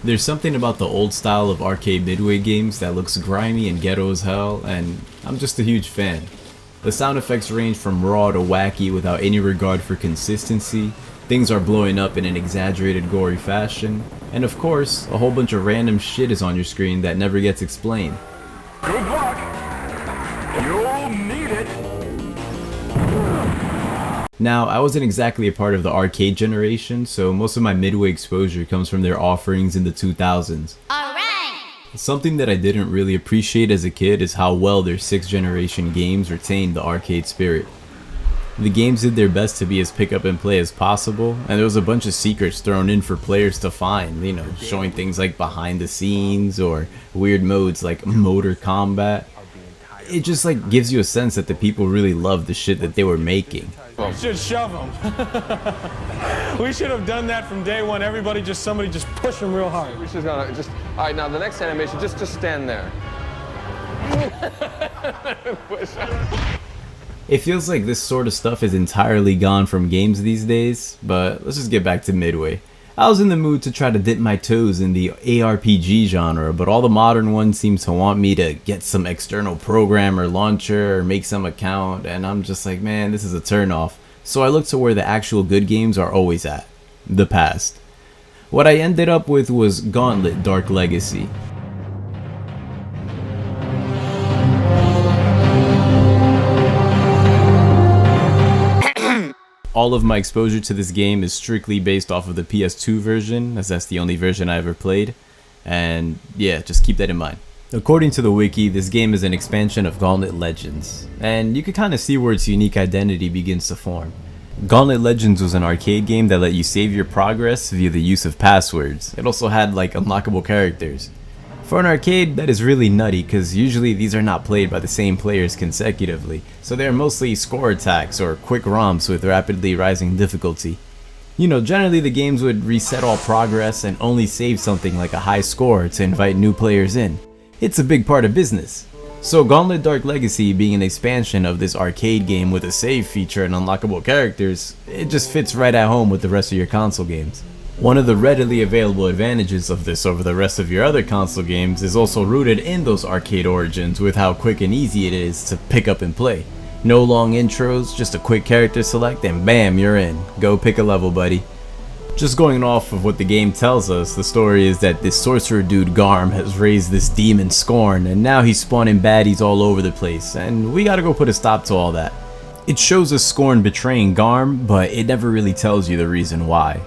There's something about the old style of arcade Midway games that looks grimy and ghetto as hell, and I'm just a huge fan. The sound effects range from raw to wacky without any regard for consistency, things are blowing up in an exaggerated gory fashion, and of course, a whole bunch of random shit is on your screen that never gets explained. Good luck! You'll need it! Now, I wasn't exactly a part of the arcade generation, so most of my Midway exposure comes from their offerings in the 2000s. Alright! Something that I didn't really appreciate as a kid is how well their 6th generation games retained the arcade spirit. The games did their best to be as pick up and play as possible, and there was a bunch of secrets thrown in for players to find, showing things like behind the scenes or weird modes like motor combat. It just gives you a sense that the people really loved the shit that they were making. We should shove them. We should have done that from day one. Somebody just push them real hard. We should all right, now the next animation, just stand there. It feels like this sort of stuff is entirely gone from games these days, but let's just get back to Midway. I was in the mood to try to dip my toes in the ARPG genre, but all the modern ones seem to want me to get some external program or launcher or make some account, and I'm just like, man, this is a turnoff. So I looked to where the actual good games are always at. The past. What I ended up with was Gauntlet Dark Legacy. All of my exposure to this game is strictly based off of the PS2 version, as that's the only version I ever played, and yeah, just keep that in mind. According to the wiki, this game is an expansion of Gauntlet Legends, and you can kind of see where its unique identity begins to form. Gauntlet Legends was an arcade game that let you save your progress via the use of passwords. It also had unlockable characters. For an arcade, that is really nutty because usually these are not played by the same players consecutively, so they are mostly score attacks or quick romps with rapidly rising difficulty. Generally the games would reset all progress and only save something like a high score to invite new players in. It's a big part of business. So Gauntlet Dark Legacy being an expansion of this arcade game with a save feature and unlockable characters, it just fits right at home with the rest of your console games. One of the readily available advantages of this over the rest of your other console games is also rooted in those arcade origins with how quick and easy it is to pick up and play. No long intros, just a quick character select and bam, you're in. Go pick a level, buddy. Just going off of what the game tells us, the story is that this sorcerer dude Garm has raised this demon Scorn and now he's spawning baddies all over the place and we gotta go put a stop to all that. It shows us Scorn betraying Garm, but it never really tells you the reason why.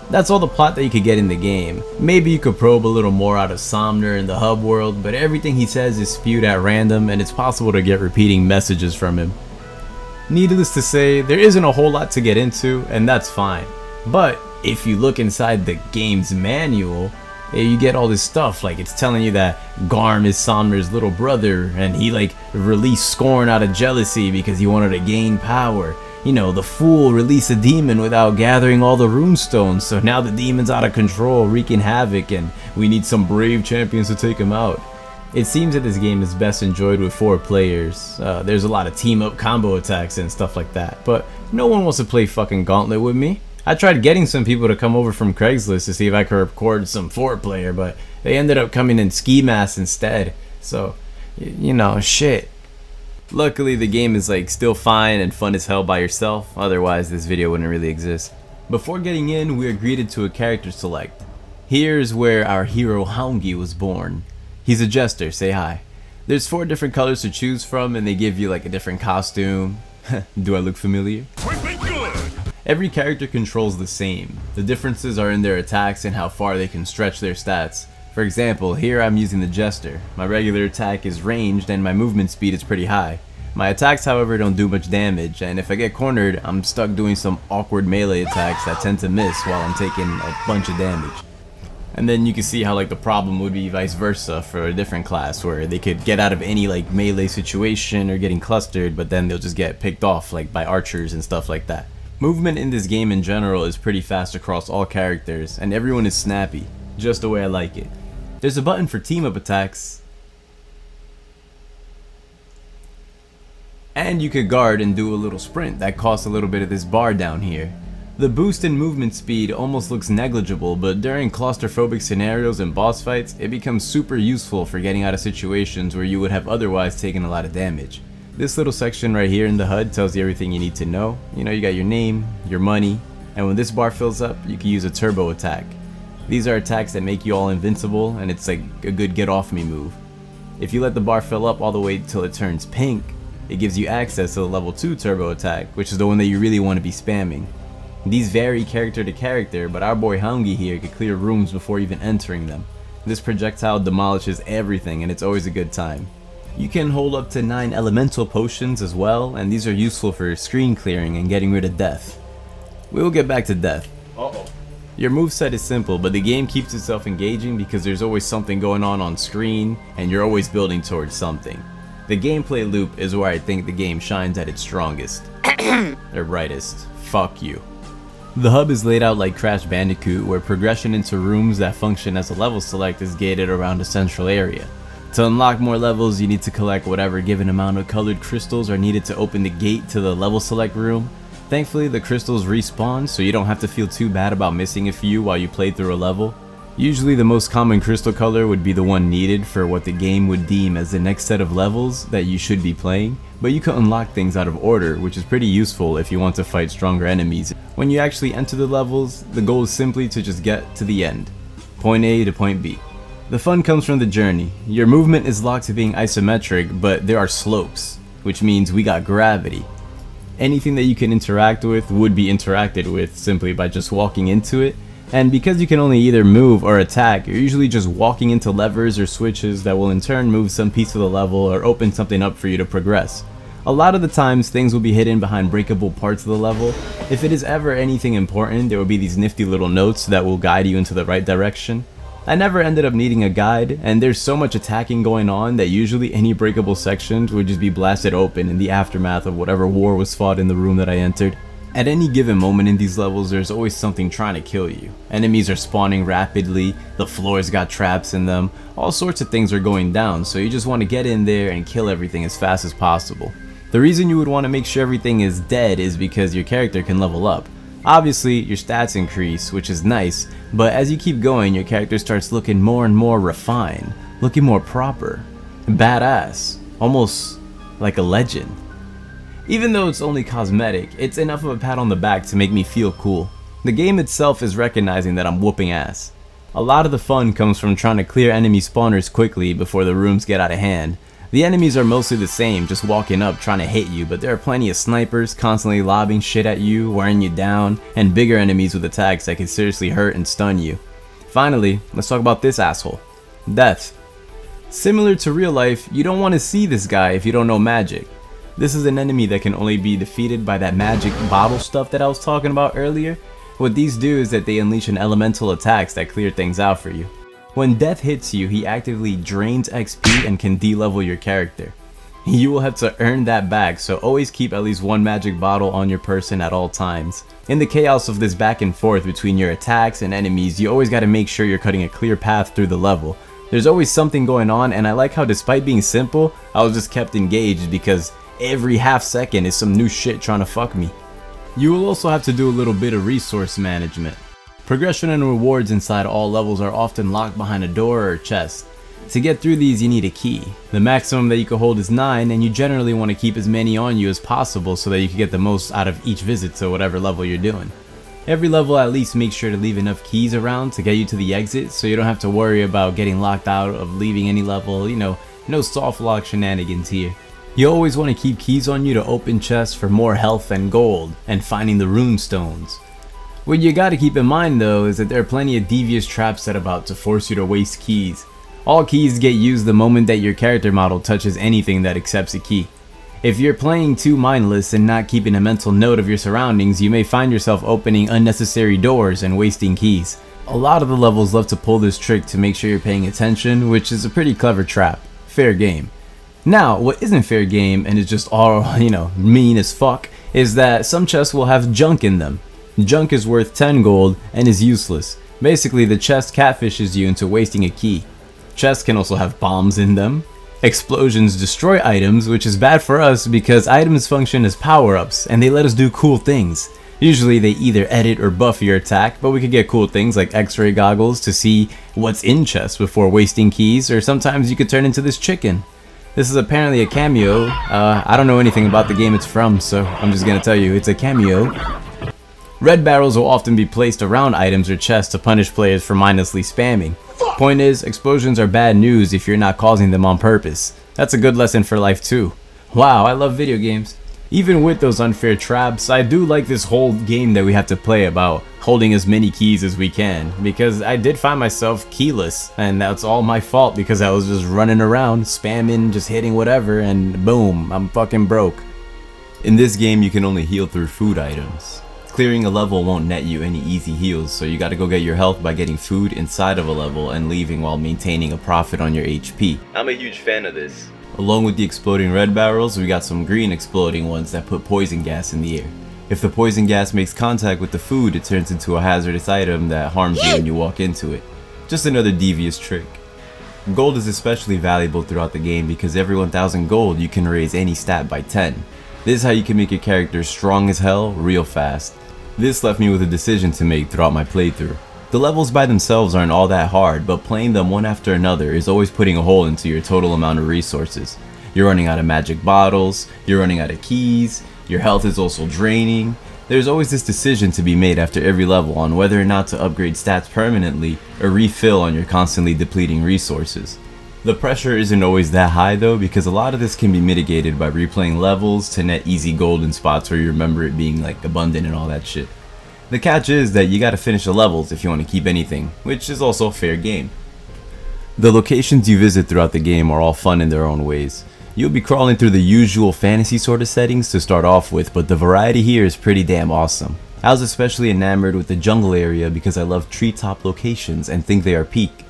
That's all the plot that you could get in the game. Maybe you could probe a little more out of Somner in the hub world, but everything he says is spewed at random and it's possible to get repeating messages from him. Needless to say, there isn't a whole lot to get into, and that's fine. But if you look inside the game's manual, you get all this stuff, it's telling you that Garm is Somner's little brother and he released Scorn out of jealousy because he wanted to gain power. The fool released a demon without gathering all the runestones, so now the demon's out of control, wreaking havoc, and we need some brave champions to take him out. It seems that this game is best enjoyed with 4 players. There's a lot of team-up combo attacks and stuff like that, but no one wants to play fucking Gauntlet with me. I tried getting some people to come over from Craigslist to see if I could record some 4-player, but they ended up coming in ski masks instead, so, shit. Luckily the game is still fine and fun as hell by yourself, otherwise this video wouldn't really exist. Before getting in, we are greeted to a character select. Here's where our hero Haungi was born. He's a jester, say hi. There's 4 different colors to choose from and they give you a different costume. Do I look familiar? Every character controls the same. The differences are in their attacks and how far they can stretch their stats. For example, here I'm using the Jester. My regular attack is ranged and my movement speed is pretty high. My attacks, however, don't do much damage, and if I get cornered, I'm stuck doing some awkward melee attacks that tend to miss while I'm taking a bunch of damage. And then you can see how the problem would be vice versa for a different class, where they could get out of any melee situation or getting clustered, but then they'll just get picked off by archers and stuff like that. Movement in this game in general is pretty fast across all characters, and everyone is snappy, just the way I like it. There's a button for team-up attacks, and you could guard and do a little sprint that costs a little bit of this bar down here. The boost in movement speed almost looks negligible, but during claustrophobic scenarios and boss fights, it becomes super useful for getting out of situations where you would have otherwise taken a lot of damage. This little section right here in the HUD tells you everything you need to know. You got your name, your money, and when this bar fills up, you can use a turbo attack. These are attacks that make you all invincible, and it's like a good get off me move. If you let the bar fill up all the way till it turns pink, it gives you access to the level 2 turbo attack, which is the one that you really want to be spamming. These vary character to character, but our boy Hungy here can clear rooms before even entering them. This projectile demolishes everything and it's always a good time. You can hold up to 9 elemental potions as well, and these are useful for screen clearing and getting rid of death. We'll get back to death. Your moveset is simple, but the game keeps itself engaging because there's always something going on screen and you're always building towards something. The gameplay loop is where I think the game shines at its strongest. Or brightest. Fuck you. The hub is laid out like Crash Bandicoot, where progression into rooms that function as a level select is gated around a central area. To unlock more levels, you need to collect whatever given amount of colored crystals are needed to open the gate to the level select room. Thankfully, the crystals respawn, so you don't have to feel too bad about missing a few while you play through a level. Usually the most common crystal color would be the one needed for what the game would deem as the next set of levels that you should be playing, but you can unlock things out of order, which is pretty useful if you want to fight stronger enemies. When you actually enter the levels, the goal is simply to just get to the end. Point A to point B. The fun comes from the journey. Your movement is locked to being isometric, but there are slopes, which means we got gravity. Anything that you can interact with would be interacted with simply by just walking into it. And because you can only either move or attack, you're usually just walking into levers or switches that will in turn move some piece of the level or open something up for you to progress. A lot of the times things will be hidden behind breakable parts of the level. If it is ever anything important, there will be these nifty little notes that will guide you into the right direction. I never ended up needing a guide, and there's so much attacking going on that usually any breakable sections would just be blasted open in the aftermath of whatever war was fought in the room that I entered. At any given moment in these levels, there's always something trying to kill you. Enemies are spawning rapidly, the floors got traps in them, all sorts of things are going down, so you just want to get in there and kill everything as fast as possible. The reason you would want to make sure everything is dead is because your character can level up. Obviously, your stats increase, which is nice, but as you keep going, your character starts looking more and more refined, looking more proper, badass, almost like a legend. Even though it's only cosmetic, it's enough of a pat on the back to make me feel cool. The game itself is recognizing that I'm whooping ass. A lot of the fun comes from trying to clear enemy spawners quickly before the rooms get out of hand. The enemies are mostly the same, just walking up trying to hit you, but there are plenty of snipers constantly lobbing shit at you, wearing you down, and bigger enemies with attacks that can seriously hurt and stun you. Finally, let's talk about this asshole. Death. Similar to real life, you don't want to see this guy if you don't know magic. This is an enemy that can only be defeated by that magic bottle stuff that I was talking about earlier. What these do is that they unleash an elemental attacks that clear things out for you. When death hits you, he actively drains XP and can de-level your character. You will have to earn that back, so always keep at least one magic bottle on your person at all times. In the chaos of this back and forth between your attacks and enemies, you always gotta make sure you're cutting a clear path through the level. There's always something going on, and I like how despite being simple, I was just kept engaged because every half second is some new shit trying to fuck me. You will also have to do a little bit of resource management. Progression and rewards inside all levels are often locked behind a door or a chest. To get through these, you need a key. The maximum that you can hold is 9, and you generally want to keep as many on you as possible so that you can get the most out of each visit to whatever level you're doing. Every level at least makes sure to leave enough keys around to get you to the exit, so you don't have to worry about getting locked out of leaving any level, no soft lock shenanigans here. You always want to keep keys on you to open chests for more health and gold, and finding the rune stones. What you gotta keep in mind though is that there are plenty of devious traps set about to force you to waste keys. All keys get used the moment that your character model touches anything that accepts a key. If you're playing too mindless and not keeping a mental note of your surroundings, you may find yourself opening unnecessary doors and wasting keys. A lot of the levels love to pull this trick to make sure you're paying attention, which is a pretty clever trap. Fair game. Now, what isn't fair game, and is just all, mean as fuck, is that some chests will have junk in them. Junk is worth 10 gold and is useless. Basically, the chest catfishes you into wasting a key. Chests can also have bombs in them. Explosions destroy items, which is bad for us because items function as power-ups and they let us do cool things. Usually they either edit or buff your attack, but we could get cool things like x-ray goggles to see what's in chests before wasting keys, or sometimes you could turn into this chicken. This is apparently a cameo. I don't know anything about the game it's from, so I'm just gonna tell you it's a cameo. Red barrels will often be placed around items or chests to punish players for mindlessly spamming. Point is, explosions are bad news if you're not causing them on purpose. That's a good lesson for life too. Wow, I love video games. Even with those unfair traps, I do like this whole game that we have to play about holding as many keys as we can, because I did find myself keyless, and that's all my fault because I was just running around, spamming, just hitting whatever, and boom, I'm fucking broke. In this game, you can only heal through food items. Clearing a level won't net you any easy heals, so you gotta go get your health by getting food inside of a level and leaving while maintaining a profit on your HP. I'm a huge fan of this. Along with the exploding red barrels, we got some green exploding ones that put poison gas in the air. If the poison gas makes contact with the food, it turns into a hazardous item that harms you when you walk into it. Just another devious trick. Gold is especially valuable throughout the game because every 1000 gold you can raise any stat by 10. This is how you can make your character strong as hell real fast. This left me with a decision to make throughout my playthrough. The levels by themselves aren't all that hard, but playing them one after another is always putting a hole into your total amount of resources. You're running out of magic bottles, you're running out of keys, your health is also draining. There's always this decision to be made after every level on whether or not to upgrade stats permanently or refill on your constantly depleting resources. The pressure isn't always that high though, because a lot of this can be mitigated by replaying levels to net easy golden spots where you remember it being like abundant and all that shit. The catch is that you gotta finish the levels if you want to keep anything, which is also fair game. The locations you visit throughout the game are all fun in their own ways. You'll be crawling through the usual fantasy sort of settings to start off with, but the variety here is pretty damn awesome. I was especially enamored with the jungle area because I love treetop locations and think they are peak.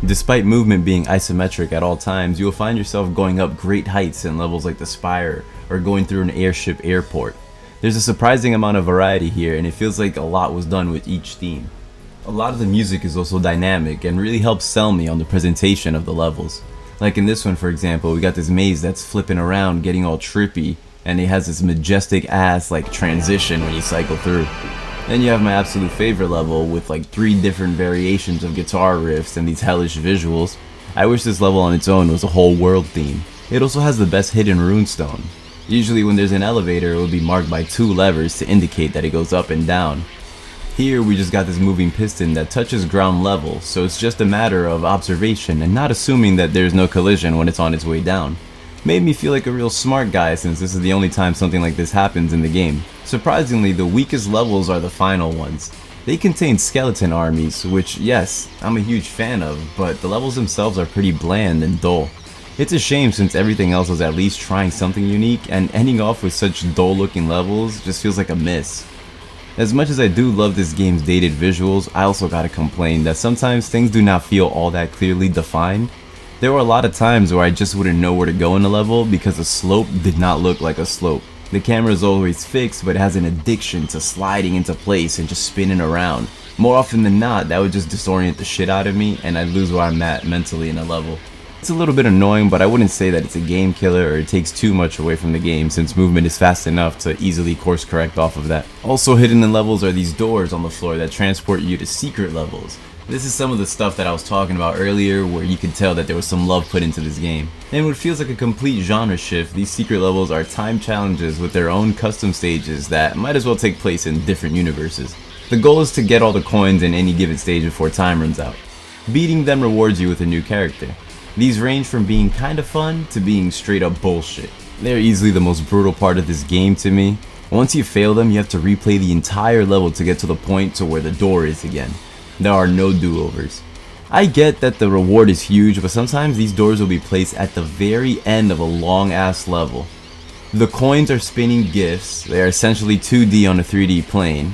Despite movement being isometric at all times, you will find yourself going up great heights in levels like the Spire or going through an airship airport. There's a surprising amount of variety here, and it feels like a lot was done with each theme. A lot of the music is also dynamic and really helps sell me on the presentation of the levels. Like in this one, for example, we got this maze that's flipping around getting all trippy, and it has this majestic ass like transition when you cycle through. Then you have my absolute favorite level with like 3 different variations of guitar riffs and these hellish visuals. I wish this level on its own was a whole world theme. It also has the best hidden runestone. Usually when there's an elevator, it will be marked by 2 levers to indicate that it goes up and down. Here we just got this moving piston that touches ground level, so it's just a matter of observation and not assuming that there's no collision when it's on its way down. Made me feel like a real smart guy since this is the only time something like this happens in the game. Surprisingly, the weakest levels are the final ones. They contain skeleton armies, which yes, I'm a huge fan of, but the levels themselves are pretty bland and dull. It's a shame since everything else was at least trying something unique, and ending off with such dull looking levels just feels like a miss. As much as I do love this game's dated visuals, I also gotta complain that sometimes things do not feel all that clearly defined. There were a lot of times where I just wouldn't know where to go in a level because the slope did not look like a slope. The camera is always fixed, but it has an addiction to sliding into place and just spinning around. More often than not, that would just disorient the shit out of me and I'd lose where I'm at mentally in a level. It's a little bit annoying, but I wouldn't say that it's a game killer or it takes too much away from the game since movement is fast enough to easily course correct off of that. Also hidden in levels are these doors on the floor that transport you to secret levels. This is some of the stuff that I was talking about earlier where you can tell that there was some love put into this game. And what feels like a complete genre shift, these secret levels are time challenges with their own custom stages that might as well take place in different universes. The goal is to get all the coins in any given stage before time runs out. Beating them rewards you with a new character. These range from being kinda fun to being straight up bullshit. They're easily the most brutal part of this game to me. Once you fail them, you have to replay the entire level to get to the point to where the door is again. There are no do-overs. I get that the reward is huge, but sometimes these doors will be placed at the very end of a long ass level. The coins are spinning gifts, they are essentially 2D on a 3D plane,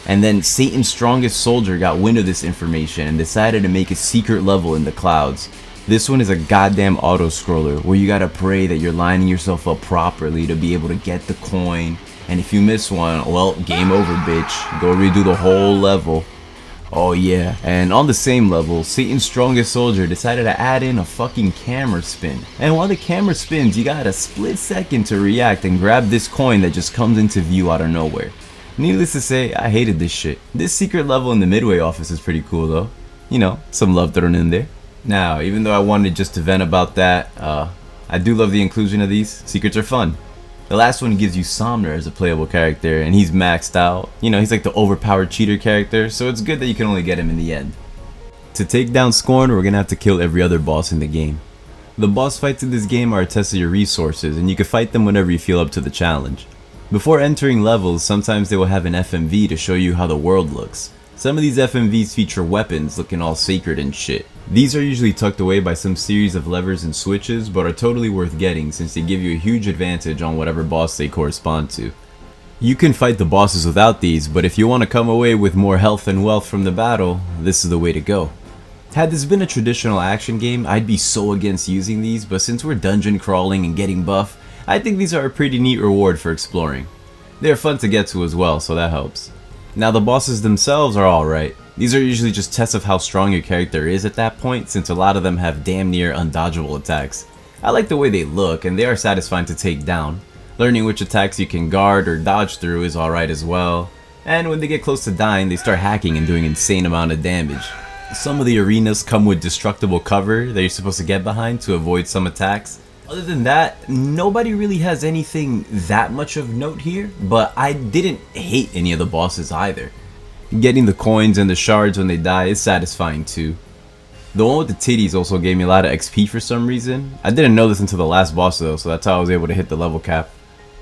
and then Satan's strongest soldier got wind of this information and decided to make a secret level in the clouds. This one is a goddamn auto-scroller where you gotta pray that you're lining yourself up properly to be able to get the coin, and if you miss one, well, game over bitch, go redo the whole level. Oh yeah, and on the same level, Satan's strongest soldier decided to add in a fucking camera spin. And while the camera spins, you got a split second to react and grab this coin that just comes into view out of nowhere. Needless to say, I hated this shit. This secret level in the Midway office is pretty cool though. You know, some love thrown in there. Now, even though I wanted just to vent about that, I do love the inclusion of these. Secrets are fun. The last one gives you Somner as a playable character, and he's maxed out. You know, he's like the overpowered cheater character, so it's good that you can only get him in the end. To take down Scorn, we're gonna have to kill every other boss in the game. The boss fights in this game are a test of your resources, and you can fight them whenever you feel up to the challenge. Before entering levels, sometimes they will have an FMV to show you how the world looks. Some of these FMVs feature weapons looking all sacred and shit. These are usually tucked away by some series of levers and switches, but are totally worth getting since they give you a huge advantage on whatever boss they correspond to. You can fight the bosses without these, but if you want to come away with more health and wealth from the battle, this is the way to go. Had this been a traditional action game, I'd be so against using these, but since we're dungeon crawling and getting buff, I think these are a pretty neat reward for exploring. They're fun to get to as well, so that helps. Now the bosses themselves are alright. These are usually just tests of how strong your character is at that point, since a lot of them have damn near undodgeable attacks. I like the way they look, and they are satisfying to take down. Learning which attacks you can guard or dodge through is alright as well. And when they get close to dying, they start hacking and doing insane amount of damage. Some of the arenas come with destructible cover that you're supposed to get behind to avoid some attacks. Other than that, nobody really has anything that much of note here, but I didn't hate any of the bosses either. Getting the coins and the shards when they die is satisfying too. The one with the titties also gave me a lot of XP for some reason. I didn't know this until the last boss though, so that's how I was able to hit the level cap.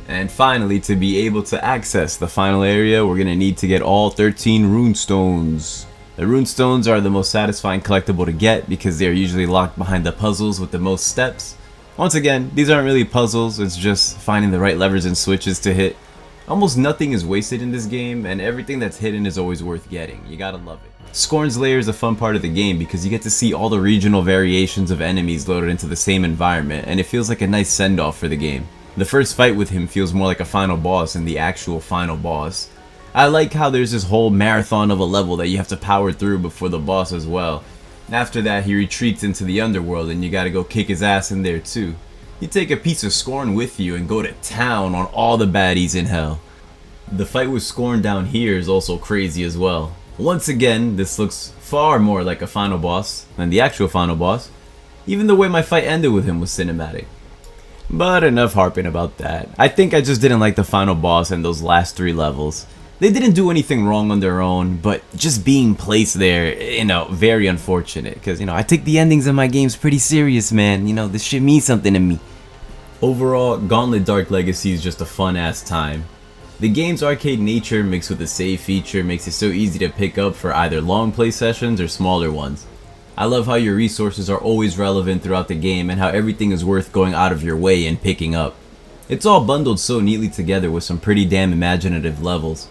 And finally, to be able to access the final area, we're gonna need to get all 13 runestones. The runestones are the most satisfying collectible to get because they are usually locked behind the puzzles with the most steps. Once again, these aren't really puzzles, it's just finding the right levers and switches to hit. Almost nothing is wasted in this game, and everything that's hidden is always worth getting. You gotta love it. Scorn's Lair is a fun part of the game because you get to see all the regional variations of enemies loaded into the same environment, and it feels like a nice send-off for the game. The first fight with him feels more like a final boss than the actual final boss. I like how there's this whole marathon of a level that you have to power through before the boss as well. After that, he retreats into the underworld and you gotta go kick his ass in there too. You take a piece of Scorn with you and go to town on all the baddies in hell. The fight with Scorn down here is also crazy as well. Once again, this looks far more like a final boss than the actual final boss. Even the way my fight ended with him was cinematic. But enough harping about that. I think I just didn't like the final boss and those last 3 levels. They didn't do anything wrong on their own, but just being placed there, very unfortunate. Because, I take the endings in my games pretty serious, man. This shit means something to me. Overall, Gauntlet Dark Legacy is just a fun-ass time. The game's arcade nature mixed with the save feature makes it so easy to pick up for either long play sessions or smaller ones. I love how your resources are always relevant throughout the game and how everything is worth going out of your way and picking up. It's all bundled so neatly together with some pretty damn imaginative levels.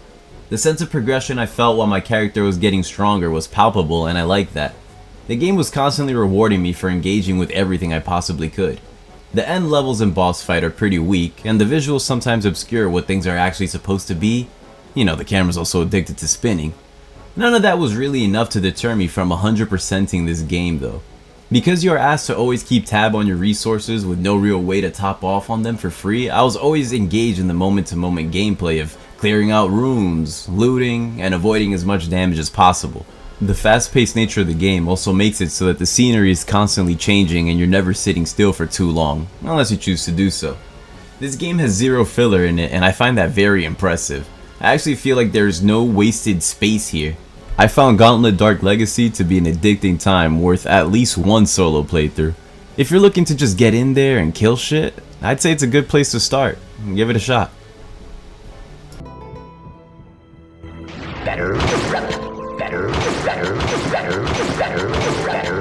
The sense of progression I felt while my character was getting stronger was palpable, and I liked that. The game was constantly rewarding me for engaging with everything I possibly could. The end levels and boss fight are pretty weak, and the visuals sometimes obscure what things are actually supposed to be. The camera's also addicted to spinning. None of that was really enough to deter me from 100%ing this game though. Because you are asked to always keep tab on your resources with no real way to top off on them for free, I was always engaged in the moment-to-moment gameplay of clearing out rooms, looting, and avoiding as much damage as possible. The fast-paced nature of the game also makes it so that the scenery is constantly changing and you're never sitting still for too long, unless you choose to do so. This game has 0 filler in it, and I find that very impressive. I actually feel like there is no wasted space here. I found Gauntlet Dark Legacy to be an addicting time worth at least 1 solo playthrough. If you're looking to just get in there and kill shit, I'd say it's a good place to start. Give it a shot. Better, better, better, better, better, better.